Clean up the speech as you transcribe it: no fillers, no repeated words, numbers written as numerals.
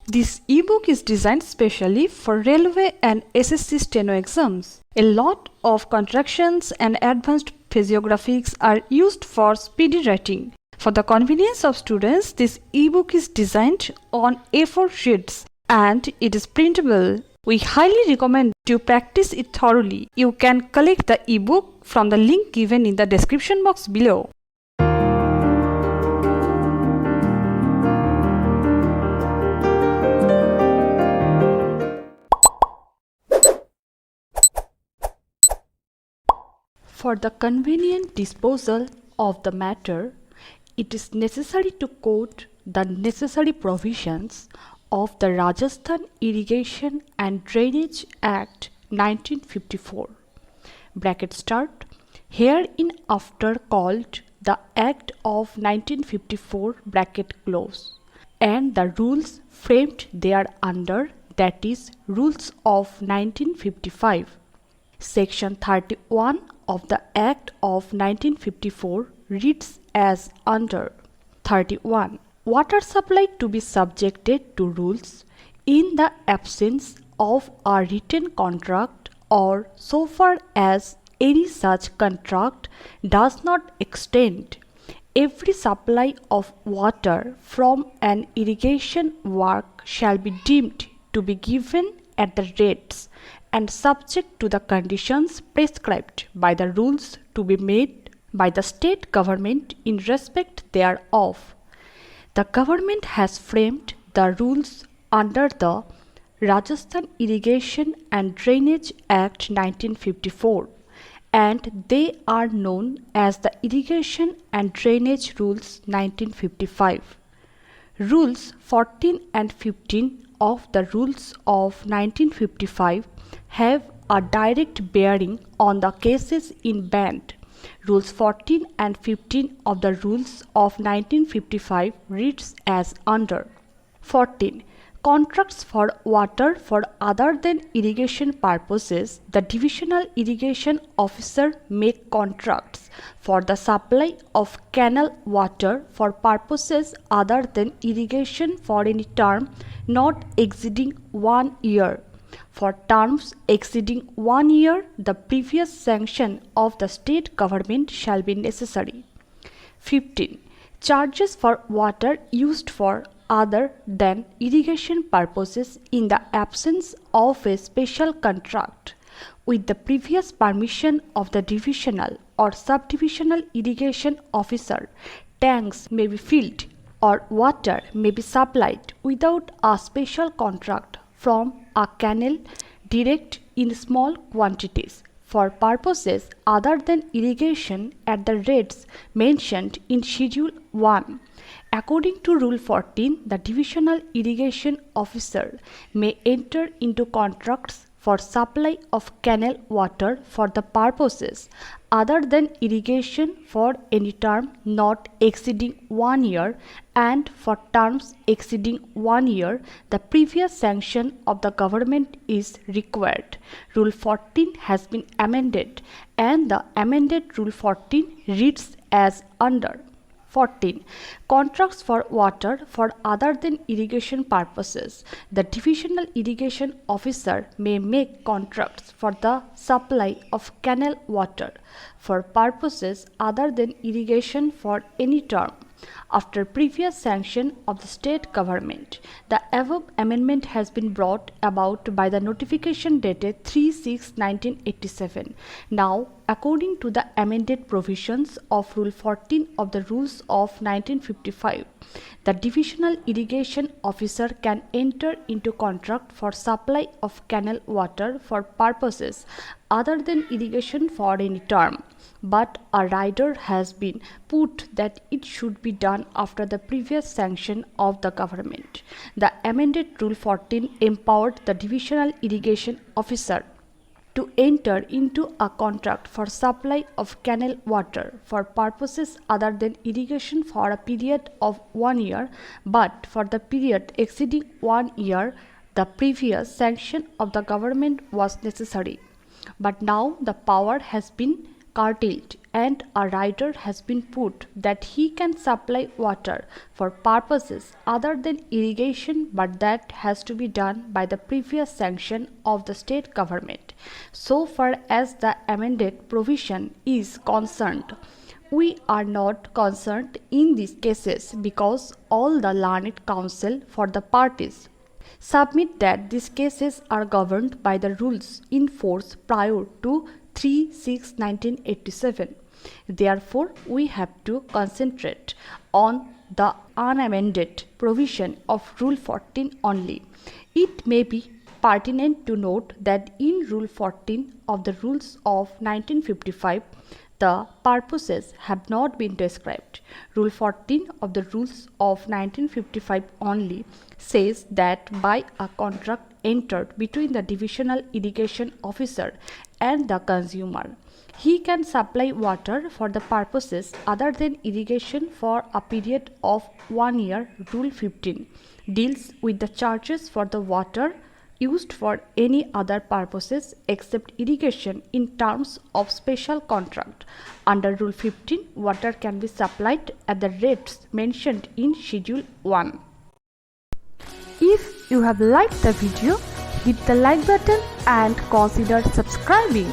This ebook is designed specially for railway and SSC Steno exams. A lot of contractions and advanced physiographics are used for speedy writing. For the convenience of students, this ebook is designed on A4 sheets and it is printable. We highly recommend you practice it thoroughly. You can collect the ebook from the link given in the description box below. For the convenient disposal of the matter, it is necessary to quote the necessary provisions of the Rajasthan Irrigation and Drainage Act 1954. Bracket start. Hereinafter called the Act of 1954 bracket close, and the rules framed thereunder, that is, rules of 1955. Section 31 of the Act of 1954 reads as under. 31. Water supply to be subjected to rules in the absence of a written contract, or so far as any such contract does not extend. Every supply of water from an irrigation work shall be deemed to be given at the rates and subject to the conditions prescribed by the rules to be made by the state government in respect thereof. The government has framed the rules under the Rajasthan Irrigation and Drainage Act 1954, and they are known as the Irrigation and Drainage Rules 1955. Rules 14 and 15 of the Rules of 1955 have a direct bearing on the cases in band. Rules 14 and 15 of the Rules of 1955 reads as under. 14. Contracts for water for other than irrigation purposes. The divisional irrigation officer make contracts for the supply of canal water for purposes other than irrigation for any term not exceeding 1 year. For terms exceeding 1 year, the previous sanction of the state government shall be necessary. 15. Charges for water used for other than irrigation purposes in the absence of a special contract with the previous permission of the divisional or subdivisional irrigation officer. Tanks may be filled or water may be supplied without a special contract from a canal direct in small quantities for purposes other than irrigation at the rates mentioned in Schedule 1. According to Rule 14, the divisional irrigation officer may enter into contracts for supply of canal water for the purposes other than irrigation for any term not exceeding 1 year, and for terms exceeding 1 year the previous sanction of the government is required. Rule 14 has been amended, and the amended Rule 14 reads as under. 14. Contracts for water for other than irrigation purposes. The divisional irrigation officer may make contracts for the supply of canal water for purposes other than irrigation for any term after previous sanction of the state government. The above amendment has been brought about by the notification dated 3/6/1987. Now, according to the amended provisions of Rule 14 of the Rules of 1955, the divisional irrigation officer can enter into contract for supply of canal water for purposes other than irrigation for any term, but a rider has been put that it should be done after the previous sanction of the government. The amended Rule 14 empowered the divisional irrigation officer to enter into a contract for supply of canal water for purposes other than irrigation for a period of 1 year, but for the period exceeding 1 year, the previous sanction of the government was necessary. But now the power has been curtailed, and a rider has been put that he can supply water for purposes other than irrigation, but that has to be done by the previous sanction of the state government. So far as the amended provision is concerned, we are not concerned in these cases because all the learned counsel for the parties submit that these cases are governed by the rules in force prior to 3/6/1987. Therefore, we have to concentrate on the unamended provision of Rule 14 only. It may be pertinent to note that in Rule 14 of the Rules of 1955, the purposes have not been described. Rule 14 of the Rules of 1955 only says that by a contract entered between the divisional irrigation officer and the consumer, he can supply water for the purposes other than irrigation for a period of 1 year. Rule 15 deals with the charges for the water used for any other purposes except irrigation in terms of special contract. Under Rule 15, water can be supplied at the rates mentioned in Schedule 1. If you have liked the video, hit the like button and consider subscribing.